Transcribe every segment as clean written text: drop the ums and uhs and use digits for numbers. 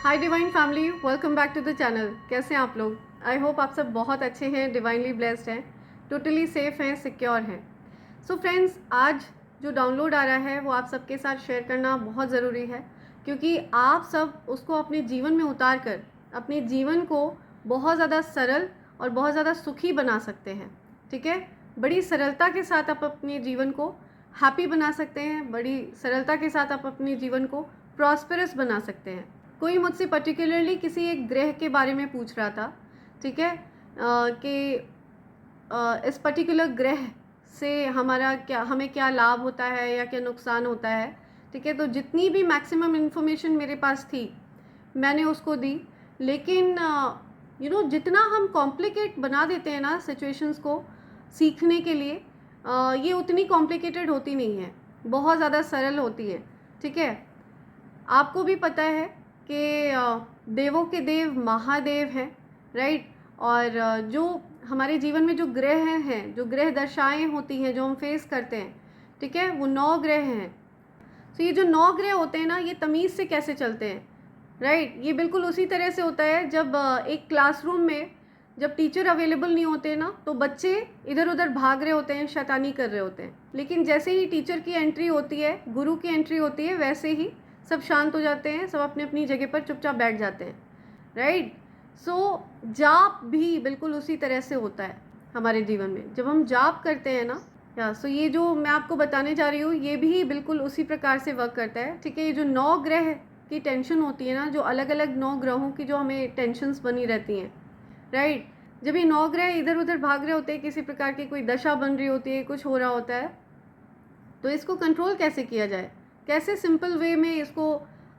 Hi divine family, welcome back to the channel. कैसे हैं आप लोग? आई होप आप सब बहुत अच्छे हैं, डिवाइनली ब्लेस्ड हैं, टोटली सेफ हैं, सिक्योर हैं। सो फ्रेंड्स, आज जो डाउनलोड आ रहा है वो आप सबके साथ शेयर करना बहुत ज़रूरी है, क्योंकि आप सब उसको अपने जीवन में उतार कर अपने जीवन को बहुत ज़्यादा सरल और बहुत ज़्यादा सुखी बना सकते हैं। ठीक है, बड़ी सरलता के साथ आप अपने जीवन को हैप्पी बना सकते हैं, बड़ी सरलता के साथ आप अपने जीवन को प्रॉस्पेरस बना सकते हैं। कोई मुझसे पर्टिकुलरली किसी एक ग्रह के बारे में पूछ रहा था, ठीक है, कि इस पर्टिकुलर ग्रह से हमें क्या लाभ होता है या क्या नुकसान होता है। ठीक है, तो जितनी भी मैक्सिमम इन्फॉर्मेशन मेरे पास थी मैंने उसको दी, लेकिन जितना हम कॉम्प्लिकेट बना देते हैं ना सिचुएशंस को सीखने के लिए, ये उतनी कॉम्प्लिकेटेड होती नहीं है, बहुत ज़्यादा सरल होती है। ठीक है, आपको भी पता है कि देवों के देव महादेव हैं, राइट। और जो हमारे जीवन में जो ग्रह हैं, जो ग्रह दशाएं होती हैं जो हम फेस करते हैं, ठीक है, वो 9 ग्रह हैं। तो ये जो 9 ग्रह होते हैं ना, ये तमीज़ से कैसे चलते हैं, राइट। ये बिल्कुल उसी तरह से होता है जब एक क्लासरूम में जब टीचर अवेलेबल नहीं होते ना, तो बच्चे इधर उधर भाग रहे होते हैं, शैतानी कर रहे होते हैं। लेकिन जैसे ही टीचर की एंट्री होती है, गुरु की एंट्री होती है, वैसे ही सब शांत हो जाते हैं, सब अपनी अपनी जगह पर चुपचाप बैठ जाते हैं, राइट। सो जाप भी बिल्कुल उसी तरह से होता है हमारे जीवन में। जब हम जाप करते हैं ना, सो ये जो मैं आपको बताने जा रही हूँ ये भी बिल्कुल उसी प्रकार से वर्क करता है। ठीक है, ये जो 9 ग्रह की टेंशन होती है ना, जो अलग अलग 9 ग्रहों की जो हमें टेंशन्स बनी रहती हैं, राइट। जब ये 9 ग्रह इधर उधर भाग रहे होते हैं, किसी प्रकार की कोई दशा बन रही होती है, कुछ हो रहा होता है, तो इसको कंट्रोल कैसे किया जाए, कैसे सिंपल वे में इसको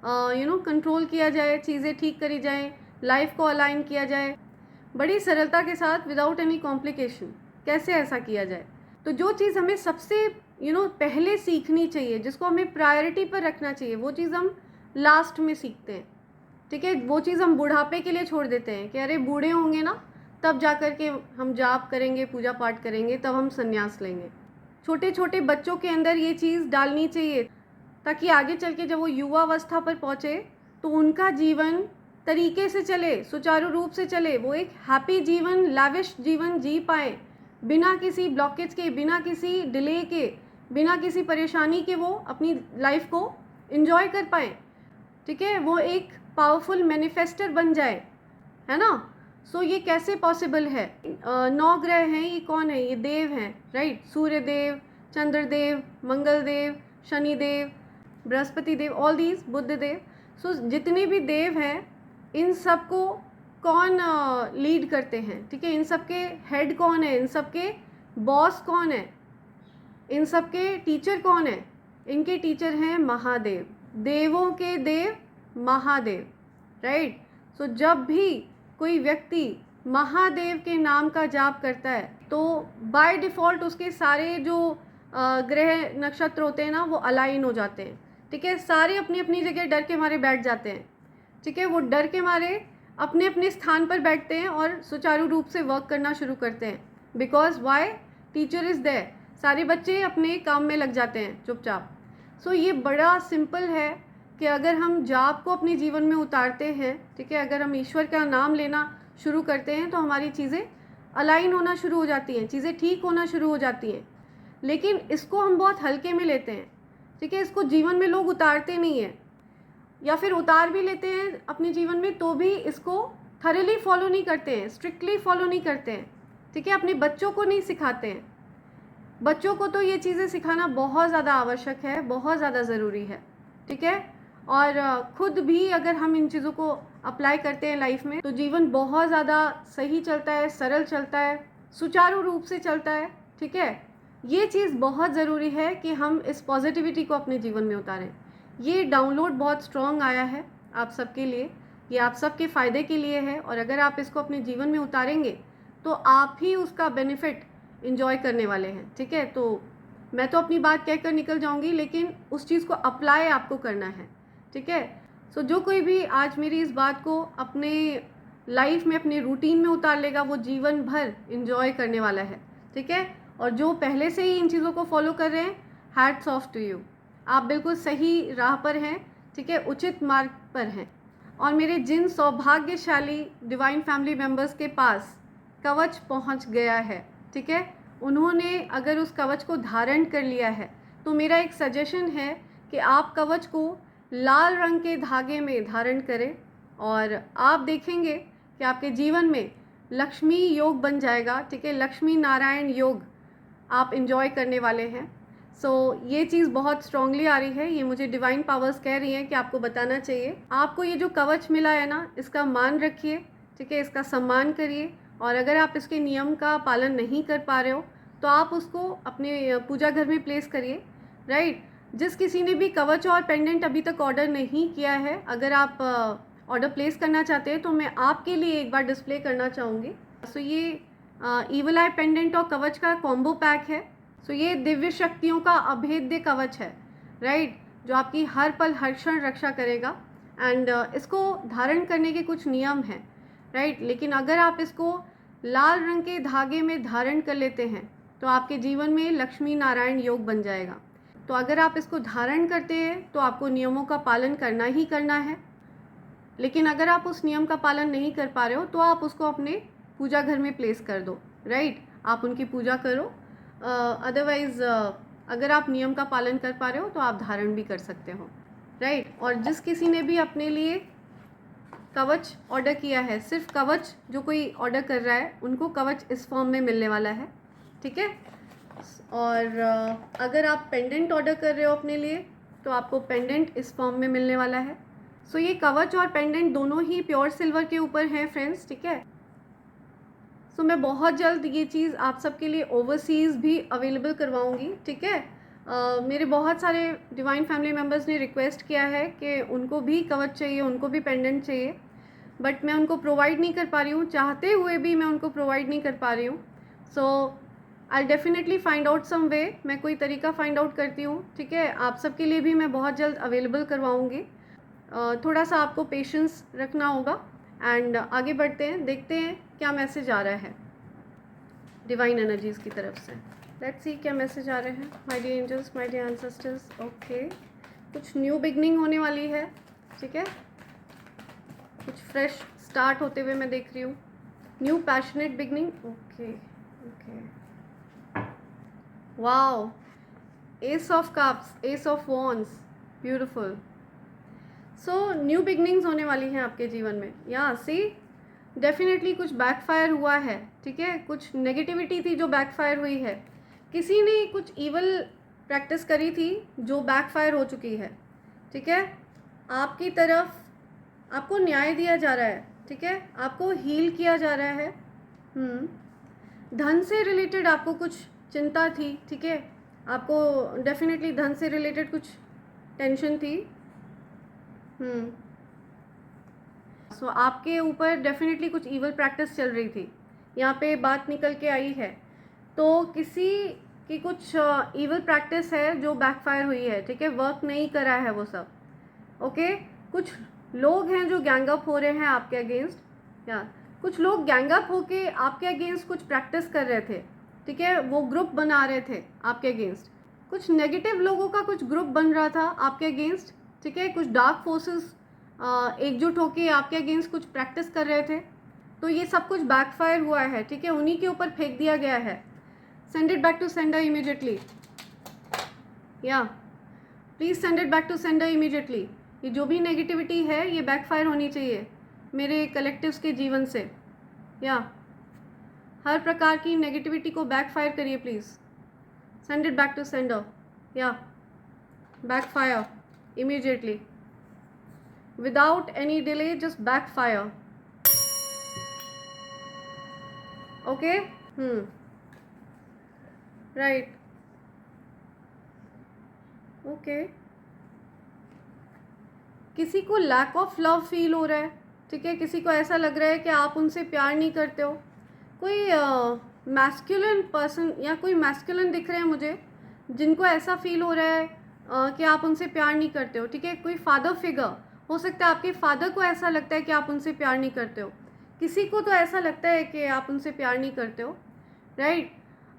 कंट्रोल किया जाए, चीज़ें ठीक करी जाएँ, लाइफ को अलाइन किया जाए बड़ी सरलता के साथ, विदाउट एनी कॉम्प्लिकेशन, कैसे ऐसा किया जाए। तो जो चीज़ हमें सबसे पहले सीखनी चाहिए, जिसको हमें प्रायोरिटी पर रखना चाहिए, वो चीज़ हम लास्ट में सीखते हैं। ठीक है, वो चीज़ हम बुढ़ापे के लिए छोड़ देते हैं कि अरे बूढ़े होंगे ना, तब जा कर के हम जाप करेंगे, पूजा पाठ करेंगे, तब हम संन्यास लेंगे। छोटे छोटे बच्चों के अंदर ये चीज़ डालनी चाहिए, ताकि आगे चल के जब वो युवावस्था पर पहुँचे तो उनका जीवन तरीके से चले, सुचारू रूप से चले, वो एक हैप्पी जीवन, लाविश जीवन जी पाए, बिना किसी ब्लॉकेज के, बिना किसी डिले के, बिना किसी परेशानी के वो अपनी लाइफ को एंजॉय कर पाए। ठीक है, वो एक पावरफुल मैनिफेस्टर बन जाए, है ना। सो ये कैसे पॉसिबल है? 9 ग्रह हैं, ये कौन है? ये देव हैं, right. Surya Dev, Chandra Dev, Mangal Dev, Shani Dev, Brihaspati Dev, all these, Budh Dev. So जितने भी देव हैं, इन सब को कौन लीड करते हैं? ठीक है, इन सब के हेड कौन है, इन सब के बॉस कौन है, इन सब के टीचर कौन है? इनके टीचर हैं महादेव, देवों के देव महादेव, राइट। सो जब भी कोई व्यक्ति महादेव के नाम का जाप करता है तो बाय डिफ़ॉल्ट उसके सारे जो ग्रह नक्षत्र होते हैं ना, वो अलाइन हो जाते हैं। ठीक है, सारे अपनी अपनी जगह डर के मारे बैठ जाते हैं। ठीक है, वो डर के मारे अपने अपने स्थान पर बैठते हैं और सुचारू रूप से वर्क करना शुरू करते हैं। Because why? Teacher is there, सारे बच्चे अपने काम में लग जाते हैं चुपचाप। सो ये बड़ा सिंपल है कि अगर हम जाप को अपने जीवन में उतारते हैं, ठीक है, अगर हम ईश्वर का नाम लेना शुरू करते हैं, तो हमारी चीज़ें अलाइन होना शुरू हो जाती हैं, चीज़ें ठीक होना शुरू हो जाती हैं। लेकिन इसको हम बहुत हल्के में लेते हैं। ठीक है, इसको जीवन में लोग उतारते नहीं हैं, या फिर उतार भी लेते हैं अपने जीवन में तो भी इसको थरली फॉलो नहीं करते हैं, स्ट्रिक्टली फॉलो नहीं करते हैं। ठीक है, अपने बच्चों को नहीं सिखाते हैं। बच्चों को तो ये चीज़ें सिखाना बहुत ज़्यादा आवश्यक है, बहुत ज़्यादा ज़रूरी है। ठीक है, और खुद भी अगर हम इन चीज़ों को अप्लाई करते हैं लाइफ में, तो जीवन बहुत ज़्यादा सही चलता है, सरल चलता है, सुचारू रूप से चलता है। ठीक है, ये चीज़ बहुत ज़रूरी है कि हम इस पॉजिटिविटी को अपने जीवन में उतारें। ये डाउनलोड बहुत स्ट्रॉन्ग आया है आप सबके लिए, ये आप सबके फ़ायदे के लिए है, और अगर आप इसको अपने जीवन में उतारेंगे तो आप ही उसका बेनिफिट इंजॉय करने वाले हैं। ठीक है, तो मैं तो अपनी बात कहकर निकल जाऊंगी, लेकिन उस चीज़ को अप्लाई आपको करना है। ठीक है, सो जो कोई भी आज मेरी इस बात को अपने लाइफ में, अपने रूटीन में उतार लेगा, वो जीवन भर इंजॉय करने वाला है। ठीक है, और जो पहले से ही इन चीज़ों को फॉलो कर रहे हैं, हैट्स ऑफ टू यू, आप बिल्कुल सही राह पर हैं। ठीक है, उचित मार्ग पर हैं। और मेरे जिन सौभाग्यशाली डिवाइन फैमिली मेम्बर्स के पास कवच पहुंच गया है, ठीक है, उन्होंने अगर उस कवच को धारण कर लिया है, तो मेरा एक सजेशन है कि आप कवच को लाल रंग के धागे में धारण करें और आप देखेंगे कि आपके जीवन में लक्ष्मी योग बन जाएगा, ठीक है, लक्ष्मी नारायण योग आप इंजॉय करने वाले हैं। ये चीज़ बहुत स्ट्रांगली आ रही है, ये मुझे डिवाइन पावर्स कह रही हैं कि आपको बताना चाहिए। आपको ये जो कवच मिला है ना, इसका मान रखिए, ठीक है, इसका सम्मान करिए, और अगर आप इसके नियम का पालन नहीं कर पा रहे हो तो आप उसको अपने पूजा घर में प्लेस करिए, राइट। जिस किसी ने भी कवच और पेंडेंट अभी तक ऑर्डर नहीं किया है, अगर आप ऑर्डर प्लेस करना चाहते हैं तो मैं आपके लिए एक बार डिस्प्ले करना चाहूँगी। ये ईवल आई पेंडेंट और कवच का कॉम्बो पैक है। ये दिव्य शक्तियों का अभेद्य कवच है, राइट, जो आपकी हर पल हर क्षण रक्षा करेगा। एंड इसको धारण करने के कुछ नियम हैं, राइट, लेकिन अगर आप इसको लाल रंग के धागे में धारण कर लेते हैं तो आपके जीवन में लक्ष्मी नारायण योग बन जाएगा। तो अगर आप इसको धारण करते हैं तो आपको नियमों का पालन करना ही करना है, लेकिन अगर आप उस नियम का पालन नहीं कर पा रहे हो तो आप उसको अपने पूजा घर में प्लेस कर दो, राइट, आप उनकी पूजा करो। अदरवाइज़ अगर आप नियम का पालन कर पा रहे हो तो आप धारण भी कर सकते हो, राइट। और जिस किसी ने भी अपने लिए कवच ऑर्डर किया है, सिर्फ कवच जो कोई ऑर्डर कर रहा है उनको कवच इस फॉर्म में मिलने वाला है, ठीक है। और अगर आप पेंडेंट ऑर्डर कर रहे हो अपने लिए तो आपको पेंडेंट इस फॉर्म में मिलने वाला है। ये कवच और पेंडेंट दोनों ही प्योर सिल्वर के ऊपर हैं फ्रेंड्स, ठीक है। मैं बहुत जल्द ये चीज़ आप सबके लिए ओवरसीज़ भी अवेलेबल करवाऊंगी, ठीक है। मेरे बहुत सारे डिवाइन फैमिली मेम्बर्स ने रिक्वेस्ट किया है कि उनको भी कवच चाहिए, उनको भी पेंडेंट चाहिए, बट मैं उनको प्रोवाइड नहीं कर पा रही हूँ, चाहते हुए भी मैं उनको प्रोवाइड नहीं कर पा रही हूँ। I definitely find out some way, मैं कोई तरीका फाइंड आउट करती हूँ, ठीक है। आप सबके लिए भी मैं बहुत जल्द अवेलेबल करवाऊँगी। थोड़ा सा आपको पेशेंस रखना होगा। एंड आगे बढ़ते हैं, देखते हैं क्या मैसेज आ रहा है डिवाइन एनर्जीज़ की तरफ से। लेट्स सी क्या मैसेज आ रहे हैं। My dear angels, my dear ancestors, okay, कुछ न्यू बिगनिंग होने वाली है, ठीक है, कुछ फ्रेश स्टार्ट होते हुए मैं देख रही हूँ, new passionate beginning, okay okay, wow, S of cups, S of wands, beautiful. New beginnings होने वाली हैं आपके जीवन में। सी डेफिनेटली कुछ बैकफायर हुआ है, ठीक है, कुछ नेगेटिविटी थी जो बैकफायर हुई है, किसी ने कुछ ईवल प्रैक्टिस करी थी जो बैकफायर हो चुकी है, ठीक है। आपकी तरफ आपको न्याय दिया जा रहा है, ठीक है, आपको हील किया जा रहा है। धन से रिलेटेड आपको कुछ चिंता थी, ठीक है, आपको डेफिनेटली धन से रिलेटेड कुछ टेंशन थी। आपके ऊपर डेफिनेटली कुछ ईवल प्रैक्टिस चल रही थी, यहाँ पे बात निकल के आई है। तो किसी की कुछ ईवल प्रैक्टिस है जो बैकफायर हुई है, ठीक है, वर्क नहीं करा है वो सब, ओके। कुछ लोग हैं जो गैंग अप हो रहे हैं आपके अगेंस्ट, या कुछ लोग गैंग अप होके आपके अगेंस्ट कुछ प्रैक्टिस कर रहे थे, ठीक है, वो ग्रुप बना रहे थे आपके अगेंस्ट। कुछ नेगेटिव लोगों का कुछ ग्रुप बन रहा था आपके अगेंस्ट, ठीक है, कुछ डार्क फोर्सेस एकजुट होके आपके अगेंस्ट कुछ प्रैक्टिस कर रहे थे। तो ये सब कुछ बैकफायर हुआ है, ठीक है, उन्हीं के ऊपर फेंक दिया गया है। Send it back to sender immediately, या please send it back to sender immediately. ये जो भी नेगेटिविटी है ये बैकफायर होनी चाहिए मेरे कलेक्टिव्स के जीवन से, या हर प्रकार की नेगेटिविटी को बैकफायर करिए please. Send it back to sender, या backfire immediately without any delay, just backfire, okay. Right, okay. किसी को लैक ऑफ लव फील हो रहा है, ठीक है, किसी को ऐसा लग रहा है कि आप उनसे प्यार नहीं करते हो। कोई मैस्कुलिन पर्सन या कोई मैस्कुलिन दिख रहे हैं मुझे जिनको ऐसा फील हो रहा है कि आप उनसे प्यार नहीं करते हो, ठीक है। कोई फादर फिगर हो सकता है, आपके फादर को ऐसा लगता है कि आप उनसे प्यार नहीं करते हो, किसी को तो ऐसा लगता है कि आप उनसे प्यार नहीं करते हो, राइट।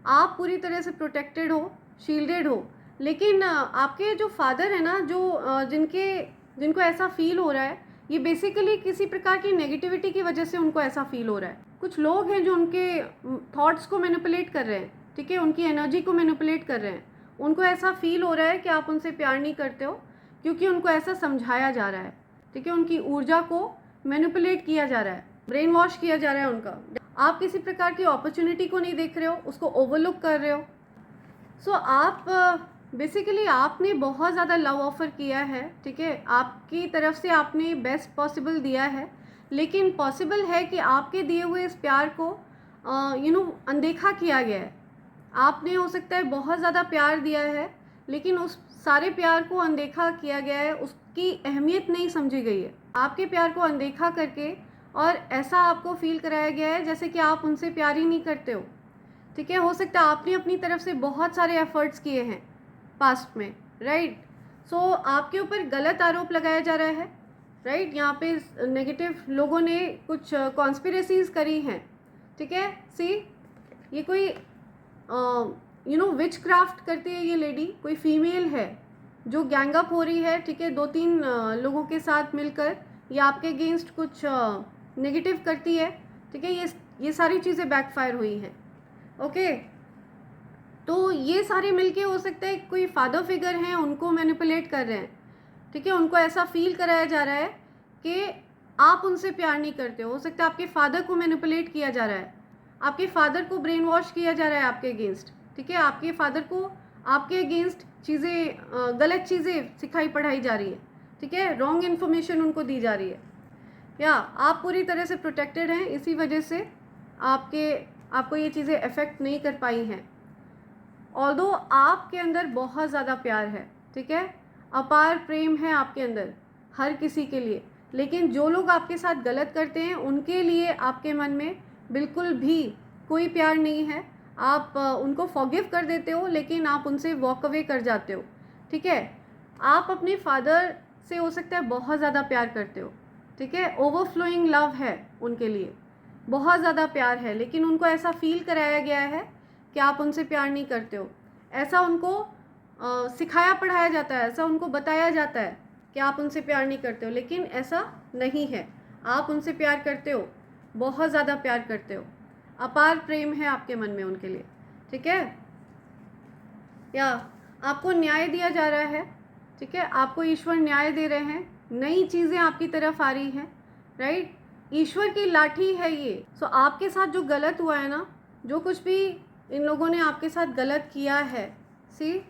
आप पूरी तरह से प्रोटेक्टेड हो, शील्डेड हो, लेकिन आपके जो फादर है ना, जो जिनको ऐसा फील हो रहा है ये बेसिकली किसी प्रकार की नेगेटिविटी की वजह से उनको ऐसा फील हो रहा है। कुछ लोग हैं जो उनके थॉट्स को मैनिपुलेट कर रहे हैं, ठीक है, उनकी एनर्जी को मैनिपुलेट कर रहे हैं। उनको ऐसा फील हो रहा है कि आप उनसे प्यार नहीं करते हो, क्योंकि उनको ऐसा समझाया जा रहा है, ठीक है, उनकी ऊर्जा को मैनिपुलेट किया जा रहा है, ब्रेन वॉश किया जा रहा है उनका। आप किसी प्रकार की अपॉर्चुनिटी को नहीं देख रहे हो, उसको ओवरलुक कर रहे हो। सो आप बेसिकली आपने बहुत ज़्यादा लव ऑफ़र किया है, ठीक है, आपकी तरफ से आपने बेस्ट पॉसिबल दिया है, लेकिन पॉसिबल है कि आपके दिए हुए इस प्यार को अनदेखा किया गया है। आपने हो सकता है बहुत ज़्यादा प्यार दिया है, लेकिन उस सारे प्यार को अनदेखा किया गया है, उसकी अहमियत नहीं समझी गई है। आपके प्यार को अनदेखा करके और ऐसा आपको फील कराया गया है जैसे कि आप उनसे प्यार ही नहीं करते हो, ठीक है। हो सकता है आपने अपनी तरफ से बहुत सारे एफर्ट्स किए हैं पास्ट में, राइट। सो आपके ऊपर गलत आरोप लगाया जा रहा है, राइट। यहाँ पे नेगेटिव लोगों ने कुछ कॉन्स्पिरेसीज करी हैं, ठीक है। सी, ये कोई विच क्राफ्ट करती है ये लेडी, कोई फीमेल है जो गैंग अप हो रही है, ठीक है, 2-3 लोगों के साथ मिलकर ये आपके अगेंस्ट कुछ नेगेटिव करती है, ठीक है। ये सारी चीज़ें बैकफायर हुई हैं, ओके। तो ये सारे मिलके हो सकता है कोई फादर फिगर हैं, उनको मैनिपुलेट कर रहे हैं, ठीक है। उनको ऐसा फील कराया जा रहा है कि आप उनसे प्यार नहीं करते हो सकता है आपके फादर को मैनिपुलेट किया जा रहा है, आपके फादर को ब्रेन वॉश किया जा रहा है आपके अगेंस्ट, ठीक है। आपके फादर को आपके अगेंस्ट चीज़ें, गलत चीज़ें सिखाई पढ़ाई जा रही है, ठीक है, रॉन्ग इन्फॉर्मेशन उनको दी जा रही है, या आप पूरी तरह से प्रोटेक्टेड हैं, इसी वजह से आपको ये चीज़ें अफेक्ट नहीं कर पाई हैं। ऑल्दो आपके अंदर बहुत ज़्यादा प्यार है, ठीक है, अपार प्रेम है आपके अंदर हर किसी के लिए, लेकिन जो लोग आपके साथ गलत करते हैं उनके लिए आपके मन में बिल्कुल भी कोई प्यार नहीं है। आप उनको फॉरगिव कर देते हो, लेकिन आप उनसे वॉक अवे कर जाते हो, ठीक है। आप अपने फादर से हो सकता है बहुत ज़्यादा प्यार करते हो, ठीक है, ओवरफ्लोइंग लव है उनके लिए, बहुत ज़्यादा प्यार है, लेकिन उनको ऐसा फील कराया गया है कि आप उनसे प्यार नहीं करते हो। ऐसा उनको सिखाया पढ़ाया जाता है, ऐसा उनको बताया जाता है कि आप उनसे प्यार नहीं करते हो, लेकिन ऐसा नहीं है। आप उनसे प्यार करते हो, बहुत ज़्यादा प्यार करते हो, अपार प्रेम है आपके मन में उनके लिए, ठीक है। या आपको न्याय दिया जा रहा है, ठीक है, आपको ईश्वर न्याय दे रहे हैं, नई चीज़ें आपकी तरफ आ रही हैं, राइट। ईश्वर की लाठी है ये। सो आपके साथ जो गलत हुआ है ना, जो कुछ भी इन लोगों ने आपके साथ गलत किया है, सी,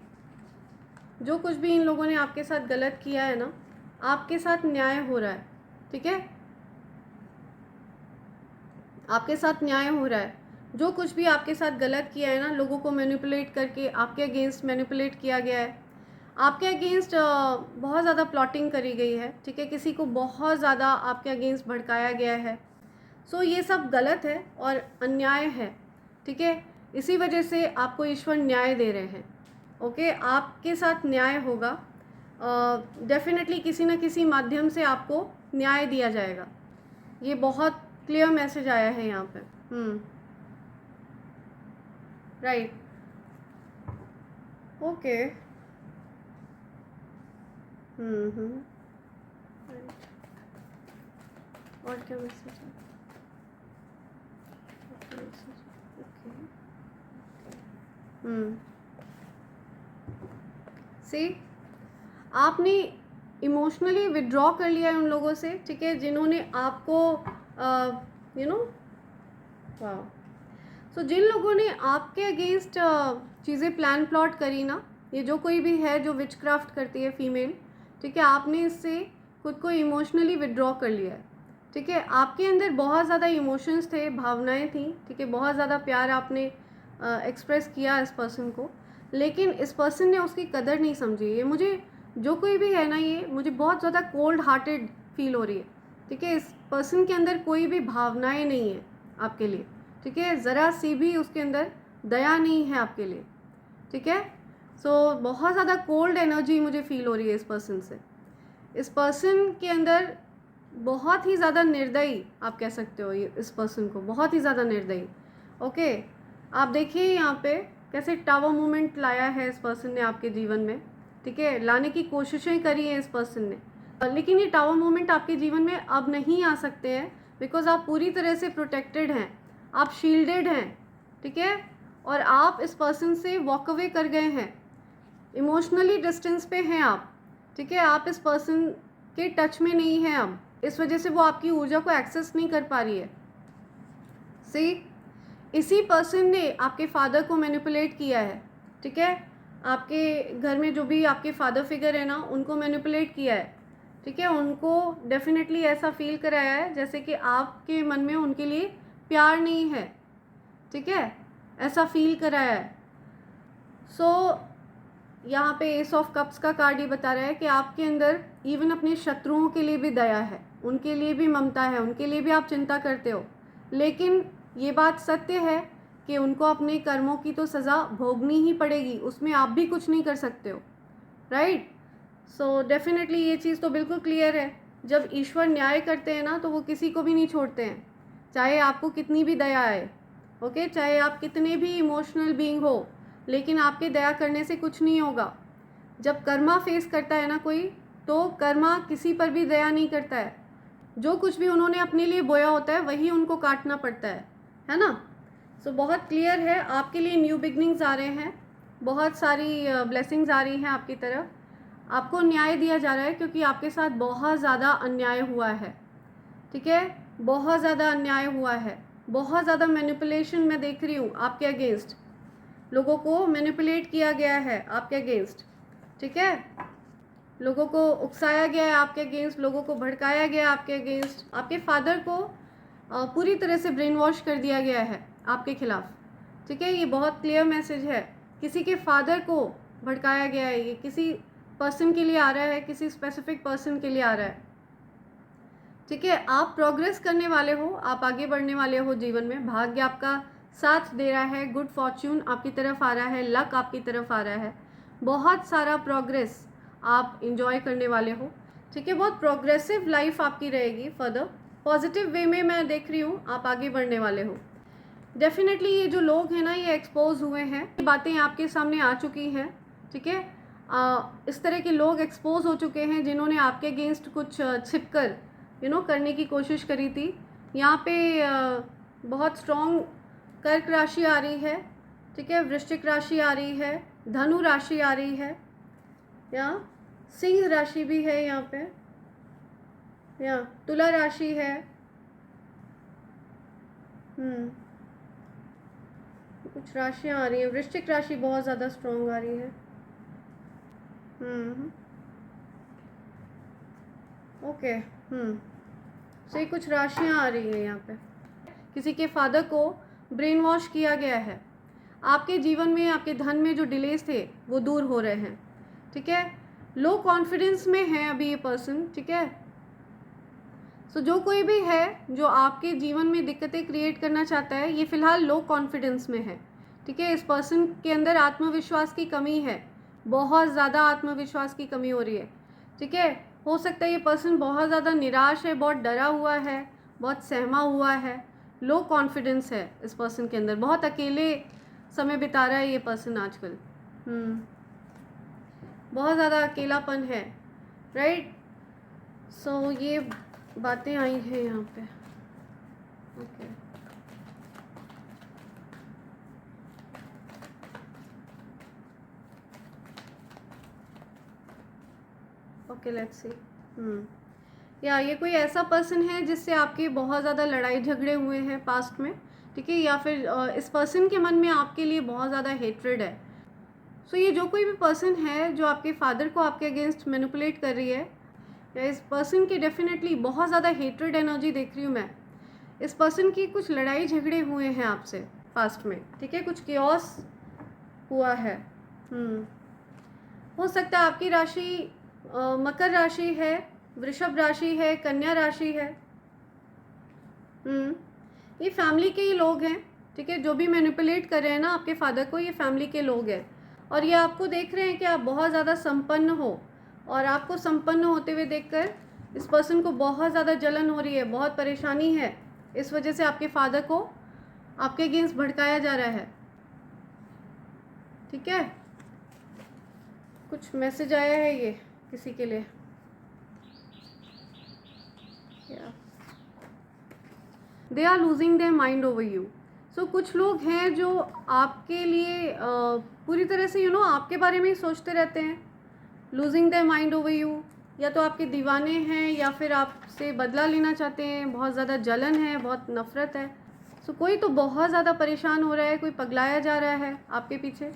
जो कुछ भी इन लोगों ने आपके साथ गलत किया है ना, आपके साथ न्याय हो रहा है, ठीक है, आपके सात न्याय हो रहा है। जो कुछ भी आपके साथ गलत किया है ना, लोगों को मैनिपुलेट करके आपके अगेंस्ट मैनिपुलेट किया गया है, आपके अगेंस्ट बहुत ज़्यादा प्लॉटिंग करी गई है, ठीक है, किसी को बहुत ज़्यादा आपके अगेंस्ट भड़काया गया है। सो ये सब गलत है और अन्याय है, ठीक है। इसी वजह से आपको ईश्वर न्याय दे रहे हैं, ओके। आपके साथ न्याय होगा, डेफिनेटली किसी न किसी माध्यम से आपको न्याय दिया जाएगा। ये बहुत क्लियर मैसेज आया है यहाँ पे, राइट, ओके, और क्या मैसेज है, सी, आपने इमोशनली विड्रॉ कर लिया है उन लोगों से, ठीक है, जिन्होंने आपको वाह। सो जिन लोगों ने आपके अगेंस्ट चीज़ें प्लान प्लॉट करी ना, ये जो कोई भी है जो विच क्राफ्ट करती है फीमेल, ठीक है, आपने इससे खुद को इमोशनली विड्रॉ कर लिया है, ठीक है। आपके अंदर बहुत ज़्यादा इमोशंस थे, भावनाएं थी, ठीक है, बहुत ज़्यादा प्यार आपने एक्सप्रेस किया इस पर्सन को, लेकिन इस पर्सन ने उसकी कदर नहीं समझी। ये मुझे, जो कोई भी है ना, ये मुझे बहुत ज़्यादा कोल्ड हार्टेड फील हो रही है, ठीक है। इस पर्सन के अंदर कोई भी भावनाएं नहीं है आपके लिए, ठीक है, ज़रा सी भी उसके अंदर दया नहीं है आपके लिए, ठीक है। सो बहुत ज़्यादा कोल्ड एनर्जी मुझे फील हो रही है इस पर्सन से। इस पर्सन के अंदर बहुत ही ज़्यादा निर्दयी, आप कह सकते हो, ये इस पर्सन को बहुत ही ज़्यादा निर्दयी, ओके। आप देखिए यहाँ पे कैसे टावर मूवमेंट लाया है इस पर्सन ने आपके जीवन में, ठीक है, लाने की कोशिशें करी हैं इस पर्सन ने, लेकिन ये टावर मोमेंट आपके जीवन में अब नहीं आ सकते हैं, बिकॉज आप पूरी तरह से प्रोटेक्टेड हैं, आप शील्डेड हैं, ठीक है, और आप इस पर्सन से वॉक अवे कर गए हैं, इमोशनली डिस्टेंस पे हैं आप, ठीक है, आप इस पर्सन के टच में नहीं हैं अब, इस वजह से वो आपकी ऊर्जा को एक्सेस नहीं कर पा रही है। सी, इसी पर्सन ने आपके फादर को मैनिपुलेट किया है, ठीक है, आपके घर में जो भी आपके फादर फिगर है ना, उनको मैनिपुलेट किया है, ठीक है, उनको डेफिनेटली ऐसा फील कराया है जैसे कि आपके मन में उनके लिए प्यार नहीं है, ठीक है, ऐसा फील कराया है। सो यहाँ पे एस ऑफ कप्स का कार्ड ये बता रहा है कि आपके अंदर इवन अपने शत्रुओं के लिए भी दया है, उनके लिए भी ममता है, उनके लिए भी आप चिंता करते हो, लेकिन ये बात सत्य है कि उनको अपने कर्मों की तो सज़ा भोगनी ही पड़ेगी, उसमें आप भी कुछ नहीं कर सकते हो, राइट। सो डेफिनेटली ये चीज़ तो बिल्कुल क्लियर है, जब ईश्वर न्याय करते हैं ना तो वो किसी को भी नहीं छोड़ते हैं, चाहे आपको कितनी भी दया आए, ओके, चाहे आप कितने भी इमोशनल बीइंग हो, लेकिन आपके दया करने से कुछ नहीं होगा। जब कर्मा फेस करता है ना कोई, तो कर्मा किसी पर भी दया नहीं करता है, जो कुछ भी उन्होंने अपने लिए बोया होता है वही उनको काटना पड़ता है ना। सो बहुत क्लियर है, आपके लिए न्यू बिगनिंग्स आ रहे हैं, बहुत सारी ब्लेसिंग्स आ रही हैं आपकी तरफ, आपको न्याय दिया जा रहा है क्योंकि आपके साथ बहुत ज़्यादा अन्याय हुआ है, ठीक है, बहुत ज़्यादा अन्याय हुआ है, बहुत ज़्यादा मैनिपुलेशन मैं देख रही हूँ आपके अगेंस्ट, लोगों को मैनिपुलेट किया गया है आपके अगेंस्ट, ठीक है, लोगों को उकसाया गया है आपके अगेंस्ट, लोगों को भड़काया गया आपके अगेंस्ट, आपके फादर को पूरी तरह से ब्रेन वॉश कर दिया गया है आपके खिलाफ, ठीक है, ये बहुत क्लियर मैसेज है, किसी के फादर को भड़काया गया है, ये किसी पर्सन के लिए आ रहा है, किसी स्पेसिफिक पर्सन के लिए आ रहा है, ठीक है, आप प्रोग्रेस करने वाले हो, आप आगे बढ़ने वाले हो जीवन में, भाग्य आपका साथ दे रहा है, गुड फॉर्च्यून आपकी तरफ आ रहा है, लक आपकी तरफ आ रहा है, बहुत सारा प्रोग्रेस आप इंजॉय करने वाले हो, ठीक है, बहुत प्रोग्रेसिव लाइफ आपकी रहेगी फर्दर, पॉजिटिव वे में मैं देख रही हूँ आप आगे बढ़ने वाले हो। डेफिनेटली ये जो लोग हैं ना, ये एक्सपोज हुए हैं, बातें आपके सामने आ चुकी हैं, ठीक है, इस तरह के लोग एक्सपोज हो चुके हैं जिन्होंने आपके अगेंस्ट कुछ छिपकर करने की कोशिश करी थी। यहाँ पे बहुत स्ट्रॉन्ग कर्क राशि आ रही है, ठीक है, वृश्चिक राशि आ रही है, धनु राशि आ रही है, यहाँ सिंह राशि भी है, यहाँ पे यहाँ तुला राशि है, कुछ राशियाँ आ रही है, वृश्चिक राशि बहुत ज़्यादा स्ट्रॉन्ग आ रही है, ओके, सो ये कुछ राशियाँ आ रही है यहाँ पे, किसी के फादर को ब्रेन वॉश किया गया है, आपके जीवन में आपके धन में जो डिलेज थे वो दूर हो रहे हैं, ठीक है, लो कॉन्फिडेंस में है अभी ये पर्सन, ठीक है, सो जो कोई भी है जो आपके जीवन में दिक्कतें क्रिएट करना चाहता है, ये फ़िलहाल लो कॉन्फिडेंस में है, ठीक है, इस पर्सन के अंदर आत्मविश्वास की कमी है, बहुत ज़्यादा आत्मविश्वास की कमी हो रही है, ठीक है, हो सकता है ये पर्सन बहुत ज़्यादा निराश है, बहुत डरा हुआ है, बहुत सहमा हुआ है, लो कॉन्फिडेंस है इस पर्सन के अंदर, बहुत अकेले समय बिता रहा है ये पर्सन आजकल, बहुत ज़्यादा अकेलापन है, राइट। सो ये बातें आई हैं यहाँ पे, ओके, ओके, लेट्स सी, या ये कोई ऐसा पर्सन है जिससे आपके बहुत ज़्यादा लड़ाई झगड़े हुए हैं पास्ट में, ठीक है, या फिर इस पर्सन के मन में आपके लिए बहुत ज़्यादा हेट्रेड है। सो ये जो कोई भी पर्सन है जो आपके फादर को आपके अगेंस्ट मैनिपुलेट कर रही है, या इस पर्सन की डेफिनेटली बहुत ज़्यादा हेट्रेड एनर्जी देख रही हूँ मैं, इस पर्सन की कुछ लड़ाई झगड़े हुए हैं आपसे पास्ट में, ठीक है, कुछ कियोस हुआ है, हो सकता है आपकी राशि मकर राशि है, वृषभ राशि है, कन्या राशि है, ये फैमिली के ही लोग हैं, ठीक है, जो भी मैनिपुलेट कर रहे हैं ना आपके फादर को, ये फैमिली के लोग हैं, और ये आपको देख रहे हैं कि आप बहुत ज़्यादा संपन्न हो, और आपको संपन्न होते हुए देखकर इस पर्सन को बहुत ज़्यादा जलन हो रही है, बहुत परेशानी है, इस वजह से आपके फादर को आपके अगेंस्ट भड़काया जा रहा है, ठीक है, कुछ मैसेज आया है ये किसी के लिए, they are losing their mind over you. So कुछ लोग हैं जो आपके लिए पूरी तरह से आपके बारे में ही सोचते रहते हैं, losing their mind over you. या तो आपके दीवाने हैं या फिर आपसे बदला लेना चाहते हैं, बहुत ज़्यादा जलन है, बहुत नफ़रत है। सो कोई तो बहुत ज़्यादा परेशान हो रहा है, कोई पगलाया जा रहा है आपके पीछे,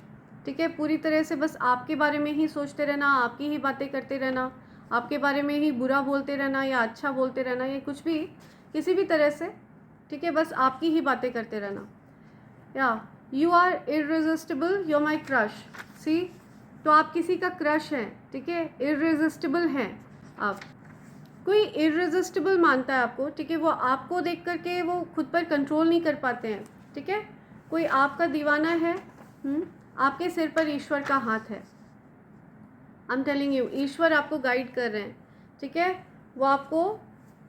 ठीक है। पूरी तरह से बस आपके बारे में ही सोचते रहना, आपकी ही बातें करते रहना, आपके बारे में ही बुरा बोलते रहना या अच्छा बोलते रहना, या कुछ भी किसी भी तरह से, ठीक है, बस आपकी ही बातें करते रहना। या you are irresistible, you are my crush. See, तो आप किसी का क्रश हैं, ठीक है, इररेजिस्टिबल हैं आप। कोई इररेजिस्टिबल मानता है आपको, ठीक है, वो आपको देख करके वो खुद पर कंट्रोल नहीं कर पाते हैं, ठीक है। कोई आपका दीवाना है, आपके सिर पर ईश्वर का हाथ है। आई एम टेलिंग यू, ईश्वर आपको गाइड कर रहे हैं, ठीक है, वो आपको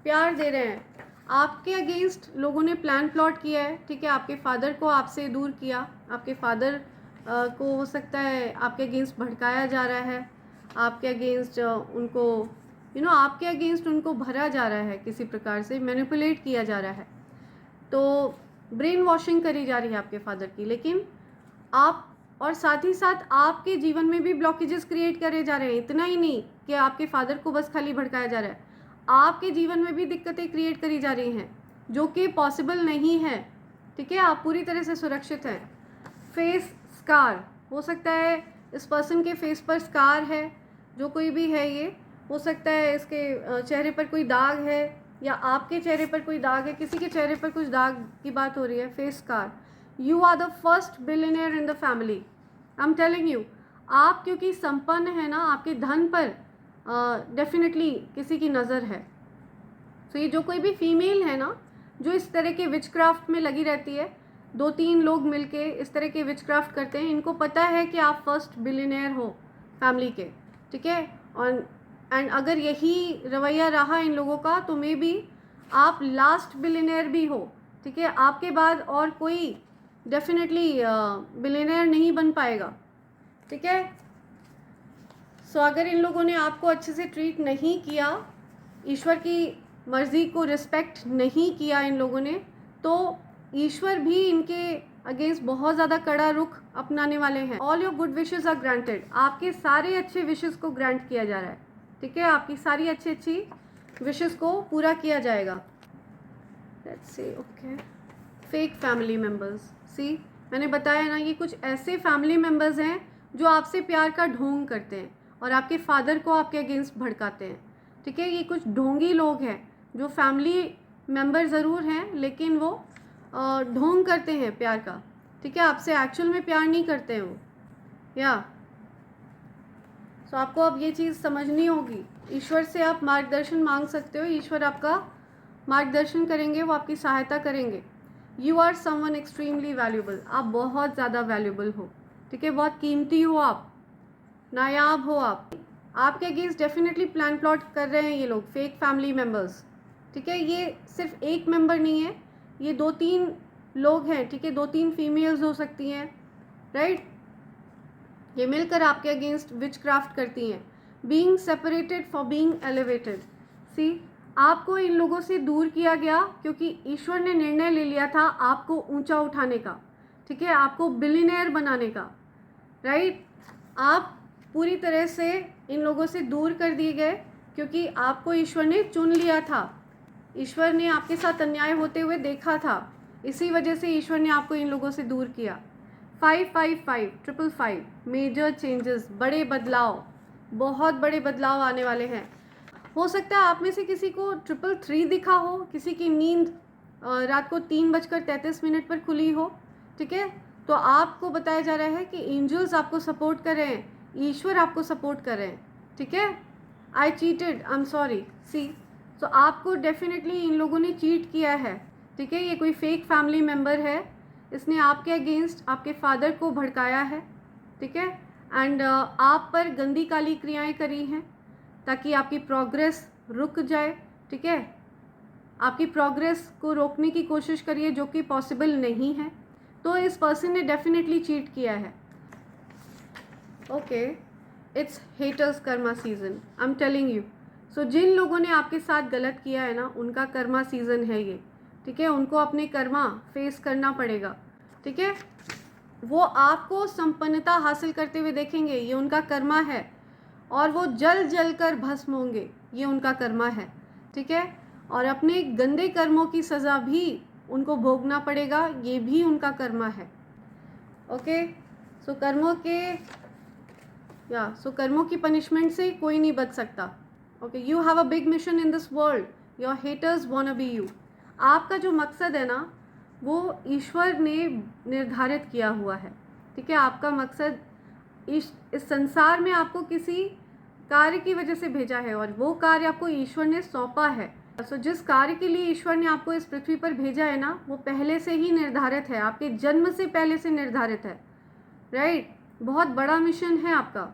प्यार दे रहे हैं। आपके अगेंस्ट लोगों ने प्लान प्लॉट किया है, ठीक है, आपके फादर को आपसे दूर किया, आपके फादर को हो सकता है आपके अगेंस्ट भड़काया जा रहा है, आपके अगेंस्ट उनको आपके अगेंस्ट उनको भरा जा रहा है, किसी प्रकार से मैनिपुलेट किया जा रहा है, तो ब्रेन वॉशिंग करी जा रही है आपके फादर की। लेकिन आप, और साथ ही साथ आपके जीवन में भी ब्लॉकेजेस क्रिएट करे जा रहे हैं। इतना ही नहीं कि आपके फादर को बस खाली भड़काया जा रहा है, आपके जीवन में भी दिक्कतें क्रिएट करी जा रही हैं जो कि पॉसिबल नहीं है, ठीक है। आप पूरी तरह से सुरक्षित हैं। फेस स्कार, हो सकता है इस पर्सन के फेस पर स्कार है, जो कोई भी है, ये हो सकता है इसके चेहरे पर कोई दाग है, या आपके चेहरे पर कोई दाग है, किसी के चेहरे पर कुछ दाग की बात हो रही है। Face scar, you are the first billionaire in the family. I am telling you, आप क्योंकि संपन्न है ना, आपके धन पर डेफिनेटली किसी की नज़र है। तो ये जो कोई भी फीमेल है ना, जो इस तरह के विचक्राफ्ट में लगी रहती है, 2-3 लोग मिलके इस तरह के विचक्राफ्ट करते हैं, इनको पता है कि आप फर्स्ट बिलियनियर हो फैमिली के, ठीक है। और एंड अगर यही रवैया रहा इन लोगों का, तो मे बी आप लास्ट बिलियनियर भी हो, ठीक है। आपके बाद और कोई डेफिनेटली बिलियनियर नहीं बन पाएगा, ठीक है। सो अगर इन लोगों ने आपको अच्छे से ट्रीट नहीं किया, ईश्वर की मर्ज़ी को रिस्पेक्ट नहीं किया इन लोगों ने, तो ईश्वर भी इनके अगेंस्ट बहुत ज़्यादा कड़ा रुख अपनाने वाले हैं। All your good wishes are granted, आपके सारे अच्छे विशेज़ को ग्रांट किया जा रहा है, ठीक है। आपकी सारी अच्छी विशेज़ को पूरा किया जाएगा। Let's say okay, fake family members. See, मैंने बताया ना, ये कुछ ऐसे फैमिली मेम्बर्स हैं जो आपसे प्यार का ढोंग करते हैं और आपके फादर को आपके अगेंस्ट भड़काते हैं, ठीक है। ये कुछ ढोंगी लोग हैं जो फैमिली मेम्बर ज़रूर हैं, लेकिन वो ढोंग करते हैं प्यार का, ठीक है। आपसे एक्चुअल में प्यार नहीं करते हैं वो, या सो आपको अब ये चीज़ समझनी होगी। ईश्वर से आप मार्गदर्शन मांग सकते हो, ईश्वर आपका मार्गदर्शन करेंगे, वो आपकी सहायता करेंगे। You are someone extremely valuable, आप बहुत ज़्यादा वैल्यूबल हो, ठीक है, बहुत कीमती हो, आप नायाब हो। आपके अगेंस्ट डेफिनेटली प्लान प्लॉट कर रहे हैं ये लोग, फेक फैमिली मेम्बर्स, ठीक है। ये सिर्फ एक मेंबर नहीं है, ये 2-3 लोग हैं, ठीक है, 2-3 फीमेल्स हो सकती हैं, राइट। ये मिलकर आपके अगेंस्ट विचक्राफ्ट करती हैं। Being separated for being elevated. See, आपको इन लोगों से दूर किया गया क्योंकि ईश्वर ने निर्णय ले लिया था आपको ऊंचा उठाने का, ठीक है, आपको बिलियनियर बनाने का, राइट। आप पूरी तरह से इन लोगों से दूर कर दिए गए क्योंकि आपको ईश्वर ने चुन लिया था, ईश्वर ने आपके साथ अन्याय होते हुए देखा था, इसी वजह से ईश्वर ने आपको इन लोगों से दूर किया। 555 मेजर चेंजेस, बड़े बदलाव, बहुत बड़े बदलाव आने वाले हैं। हो सकता है आप में से किसी को 333 दिखा हो, किसी की नींद रात को 3:33 पर खुली हो, ठीक है। तो आपको बताया जा रहा है कि एंजल्स आपको सपोर्ट कर रहे हैं, ईश्वर आपको सपोर्ट कर रहे हैं, ठीक है। आई चीटेड, आई एम सॉरी। सी, तो आपको डेफिनेटली इन लोगों ने चीट किया है, ठीक है। ये कोई फेक फैमिली मेम्बर है, इसने आपके अगेंस्ट आपके फादर को भड़काया है, ठीक है, एंड आप पर गंदी काली क्रियाएं करी हैं ताकि आपकी प्रोग्रेस रुक जाए, ठीक है। आपकी प्रोग्रेस को रोकने की कोशिश करिए जो कि पॉसिबल नहीं है। तो इस पर्सन ने डेफिनेटली चीट किया है। Okay, it's haters karma season, I am telling you. So जिन लोगों ने आपके साथ गलत किया है ना, उनका कर्मा सीजन है ये। ठीक है, उनको अपने कर्मा फेस करना पड़ेगा। ठीक है, वो आपको संपन्नता हासिल करते हुए देखेंगे, ये उनका कर्मा है, और वो जल जल कर भस्म होंगे, ये उनका कर्मा है। ठीक है, और अपने गंदे कर्मों की सज़ा भी उनको भोगना पड़ेगा, ये भी उनका कर्मा है। ओके, सो कर्मों की पनिशमेंट से कोई नहीं बच सकता। Okay, you have a big mission in this world, your haters wanna be you. आपका जो मकसद है ना, वो ईश्वर ने निर्धारित किया हुआ है। ठीक है, आपका मकसद इस संसार में आपको किसी कार्य की वजह से भेजा है, और वो कार्य आपको ईश्वर ने सौंपा है। सो जिस कार्य के लिए ईश्वर ने आपको इस पृथ्वी पर भेजा है ना, वो पहले से ही निर्धारित है, आपके जन्म से पहले से निर्धारित है। राइट, बहुत बड़ा मिशन है आपका।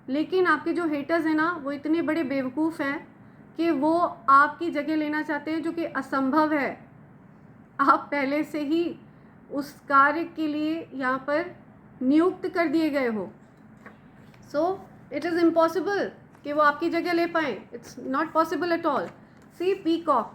लेकिन आपके जो हेटर्स हैं ना, वो इतने बड़े बेवकूफ़ हैं कि वो आपकी जगह लेना चाहते हैं, जो कि असंभव है। आप पहले से ही उस कार्य के लिए यहाँ पर नियुक्त कर दिए गए हो। सो इट इज़ इम्पॉसिबल कि वो आपकी जगह ले पाएँ। It's not possible at all. See peacock,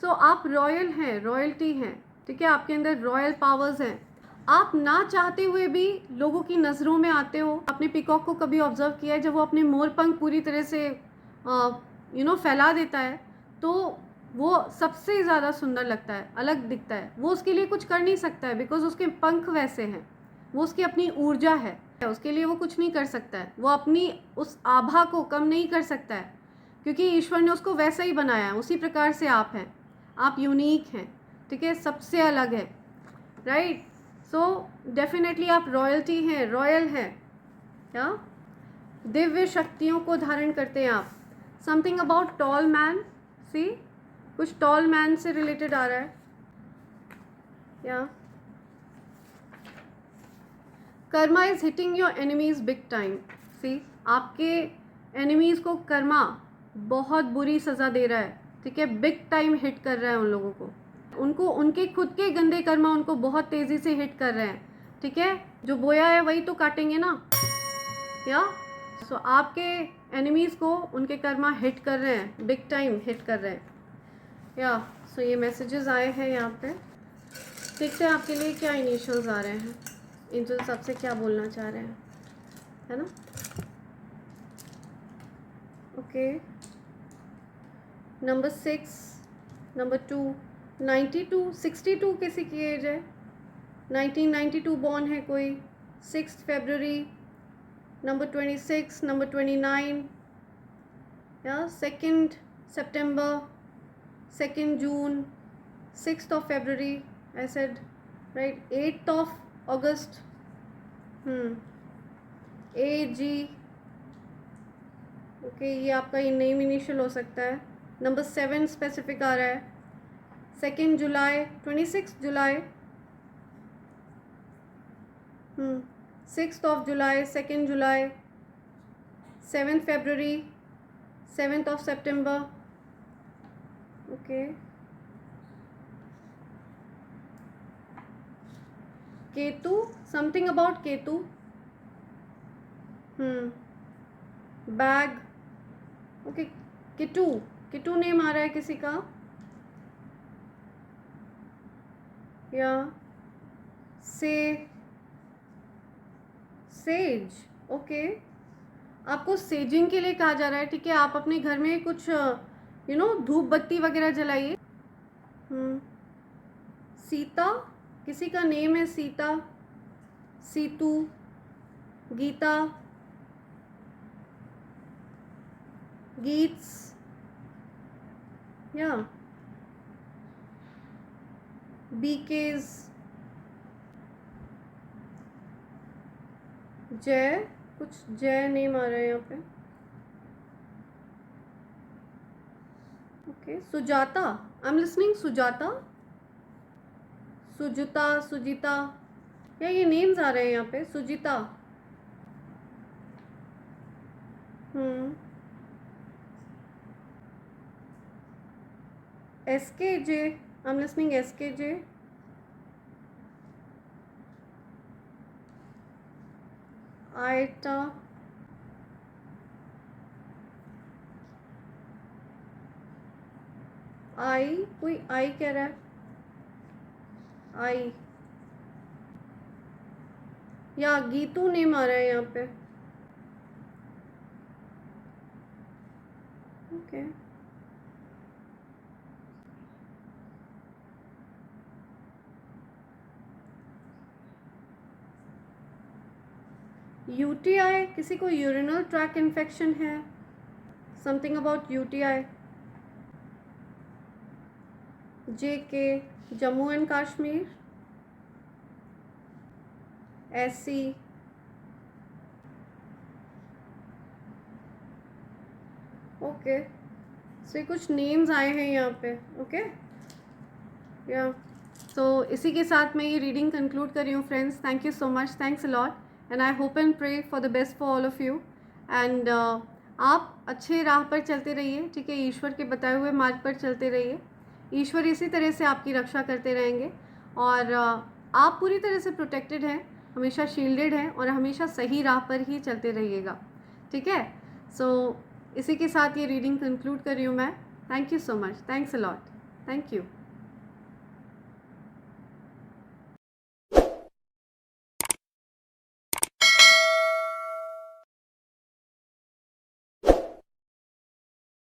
so आप रॉयल हैं, रॉयल्टी हैं। ठीक है, आपके अंदर रॉयल पावर्स हैं। आप ना चाहते हुए भी लोगों की नज़रों में आते हो। आपने पीकॉक को कभी ऑब्जर्व किया है, जब वो अपने मोर पंख पूरी तरह से फैला देता है, तो वो सबसे ज़्यादा सुंदर लगता है, अलग दिखता है। वो उसके लिए कुछ कर नहीं सकता है, बिकॉज उसके पंख वैसे हैं, वो उसकी अपनी ऊर्जा है, उसके लिए वो कुछ नहीं कर सकता है। वो अपनी उस आभा को कम नहीं कर सकता है, क्योंकि ईश्वर ने उसको वैसा ही बनाया है। उसी प्रकार से आप हैं, आप यूनिक हैं। ठीक है, सबसे अलग है। राइट, सो डेफिनेटली आप रॉयल्टी हैं, रॉयल हैं। क्या दिव्य शक्तियों को धारण करते हैं आप। Something about tall man, see कुछ टॉल मैन से रिलेटेड आ रहा है। या karma is hitting your enemies big time. See, आपके एनिमीज को कर्मा बहुत बुरी सज़ा दे रहा है। ठीक है, बिग टाइम हिट कर रहा है उन लोगों को। उनको उनके खुद के गंदे कर्मा उनको बहुत तेज़ी से हिट कर रहे हैं। ठीक है, जो बोया है वही तो काटेंगे ना। या सो आपके एनिमीज़ को उनके कर्मा हिट कर रहे हैं, बिग टाइम हिट कर रहे हैं। या सो ये मैसेजेस आए हैं यहाँ पे। देखते हैं आपके लिए क्या इनिशियल्स आ रहे हैं, एंजल्स आपसे क्या बोलना चाह रहे हैं, है ना। ओके, नंबर 6, नंबर 2, 92, 62 किसी की एज है, 1992 बॉर्न है कोई, 6 फरवरी, नंबर 26, नंबर 29, या 2 September, 2 June, 6th of February, I said, right, 8th of August, AG, okay, ये आपका नेम इनिशियल हो सकता है। नंबर 7 स्पेसिफिक आ रहा है, 2 जुलाई, 26 जुलाई, 6th of July, 2 July, 7th February, 7th of September. Okay. Ketu, something about Ketu. Bag. Okay. Kitu, Kitu name आ रहा है किसी का, या सेज। ओके, आपको सेजिंग के लिए कहा जा रहा है। ठीक है, आप अपने घर में कुछ धूप बत्ती वगैरह जलाइए। सीता, किसी का नेम है सीता, सीतू, गीता, गीत्स, या बीकेज, जय, कुछ जय नेम आ रहा है यहाँ पे। Okay, Sujata, I am listening, Sujata, Sujuta, Sujita, या ये नेम्स आ रहे हैं यहाँ पे, Sujita. SKJ, I am listening SKJ, आयटा, आई, कोई आई कह रहा है, आई या गीतू नेम आ रहा है यहाँ पे। ओके यूटीआई, किसी को यूरिनल ट्रैक इन्फेक्शन है, something about UTI. JK, Jammu and Kashmir. SC, okay, so कुछ नेम्स आए हैं यहाँ पे। ओके या तो इसी के साथ मैं ये रीडिंग कंक्लूड कर रही हूँ friends. Thank you so much, thanks a lot, and I hope and pray for the best for all of you. And आप अच्छे राह पर चलते रहिए, ठीक है, ईश्वर के बताए हुए मार्ग पर चलते रहिए। ईश्वर इसी तरह से आपकी रक्षा करते रहेंगे और आप पूरी तरह से प्रोटेक्टेड हैं, हमेशा शील्डेड हैं और हमेशा सही राह पर ही चलते रहिएगा, ठीक है। सो इसी के साथ ये रीडिंग कंक्लूड कर रही हूँ मैं। Thank you so much, thanks a lot, thank you.